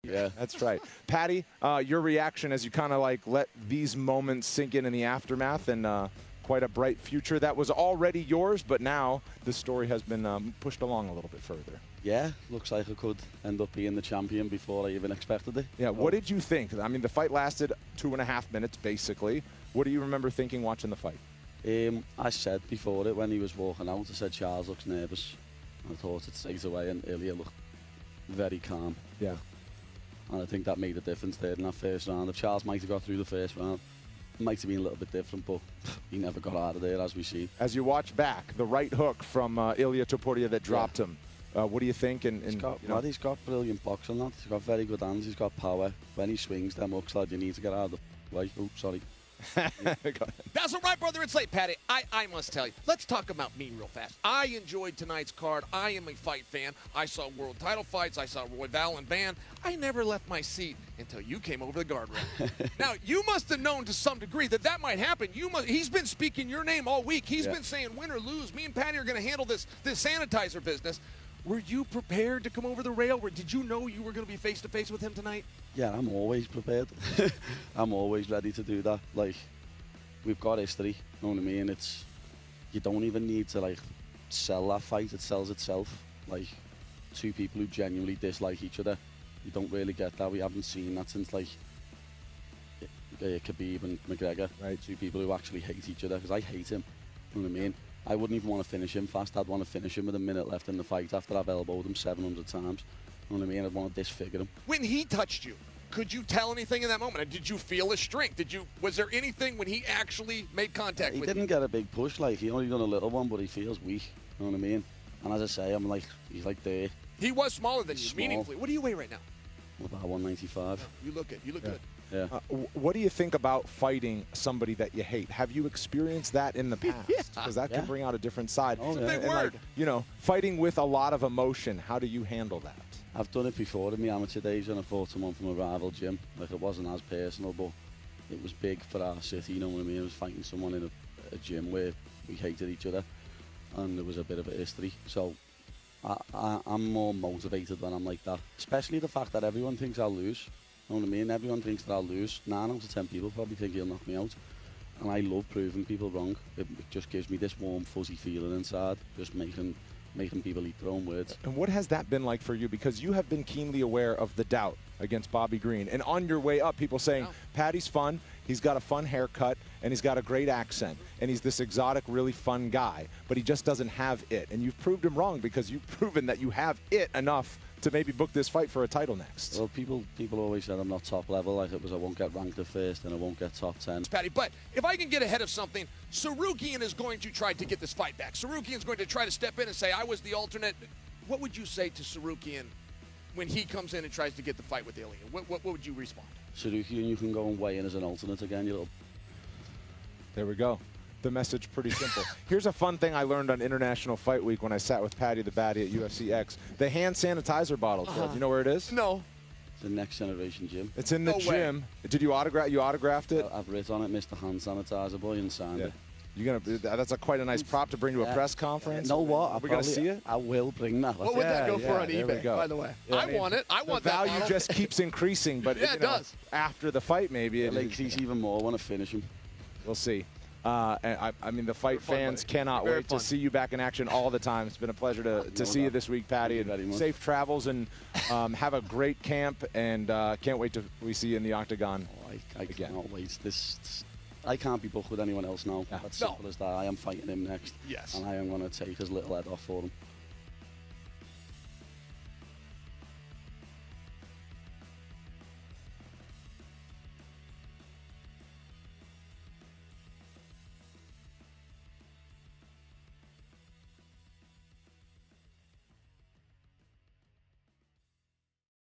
Yeah, that's right. Paddy, your reaction as you kind of like let these moments sink in the aftermath, and quite a bright future that was already yours, but now the story has been pushed along a little bit further. Yeah, looks like I could end up being the champion before I even expected it. Yeah, what did you think? I mean, the fight lasted 2.5 minutes, basically. What do you remember thinking watching the fight? I said before it, when he was walking out, I said Charles looks nervous. I thought it straight away, and Ilia looked very calm. Yeah. And I think that made a difference there in that first round. If Charles might have got through the first round, it might have been a little bit different, but he never got out of there, as we see. As you watch back, the right hook from Ilia Topuria that dropped him. What do you think? He's got brilliant boxing, lad. He's got very good hands. He's got power. When he swings them hooks, lad, you need to get out of the way. Oh, sorry. That's all right, brother. It's late, Paddy. I must tell you. Let's talk about me real fast. I enjoyed tonight's card. I am a fight fan. I saw world title fights. I saw Royval and Van. I never left my seat until you came over the guardrail. Now, you must have known to some degree that that might happen. He's been speaking your name all week. He's been saying, win or lose, me and Paddy are going to handle this sanitizer business. Were you prepared to come over the rail? Did you know you were going to be face-to-face with him tonight? Yeah, I'm always prepared. I'm always ready to do that. Like, we've got history, you know what I mean? You don't even need to, like, sell that fight. It sells itself. Like, two people who genuinely dislike each other. You don't really get that. We haven't seen that since, like, Khabib and McGregor. Right. Two people who actually hate each other, because I hate him, you know what I mean? I wouldn't even want to finish him fast. I'd want to finish him with a minute left in the fight after I've elbowed him 700 times. You know what I mean? I'd want to disfigure him. When he touched you, could you tell anything in that moment? Did you feel his strength? Was there anything when he actually made contact with you? He didn't get a big push. Like, he only done a little one, but he feels weak. You know what I mean? And as I say, I'm like, he's like there. He was smaller than you, Small. meaningfully. What do you weigh right now? About 195. You look good. You look good. Yeah. What do you think about fighting somebody that you hate? Have you experienced that in the past? Because that can bring out a different side. It's a big word. Like, you know, fighting with a lot of emotion, how do you handle that? I've done it before in my amateur days, and I fought someone from a rival gym. Like, it wasn't as personal, but it was big for our city, you know what I mean? I was fighting someone in a gym where we hated each other, and there was a bit of a history. So I'm more motivated when I'm like that, especially the fact that everyone thinks I'll lose. You know what I mean? Everyone thinks that I'll lose. 9 out of 10 people probably think he'll knock me out. And I love proving people wrong. It just gives me this warm, fuzzy feeling inside, just making people eat their own words. And what has that been like for you? Because you have been keenly aware of the doubt against Bobby Green. And on your way up, people saying, Paddy's fun, he's got a fun haircut, and he's got a great accent. And he's this exotic, really fun guy. But he just doesn't have it. And you've proved him wrong, because you've proven that you have it enough to maybe book this fight for a title next. Well, people always said I'm not top level, like it was I won't get ranked at first and I won't get top 10. Paddy, but if I can get ahead of something, Sarukian is going to try to get this fight back. Sarukian is going to try to step in and say, I was the alternate. What would you say to Sarukian when he comes in and tries to get the fight with Ilia? What would you respond? Sarukian, you can go and weigh in as an alternate again, you little... There we go. The message pretty simple. Here's a fun thing I learned on International Fight Week when I sat with Paddy the Baddy at UFC X. The hand sanitizer bottle. You know where it is? No. It's the next generation gym. It's in the gym. Did you autograph? You autographed it? I've written on it, Mr. Hand Sanitizer Boy, and signed it. You're gonna. That's quite a nice prop to bring to a press conference. You know what? We're gonna see it. I will bring that. What would that go for on eBay? By the way, I want it. I want that. The value just keeps increasing, but it does. After the fight, maybe it'll increase even more when I finish him. We'll see. I mean, the fight fans cannot wait to see you back in action all the time. It's been a pleasure to see you this week, Paddy. And safe travels, and have a great camp. And can't wait till we see you in the octagon. I cannot wait. I can't be booked with anyone else now. That's simple as that. I am fighting him next. Yes. And I am going to take his little head off for him.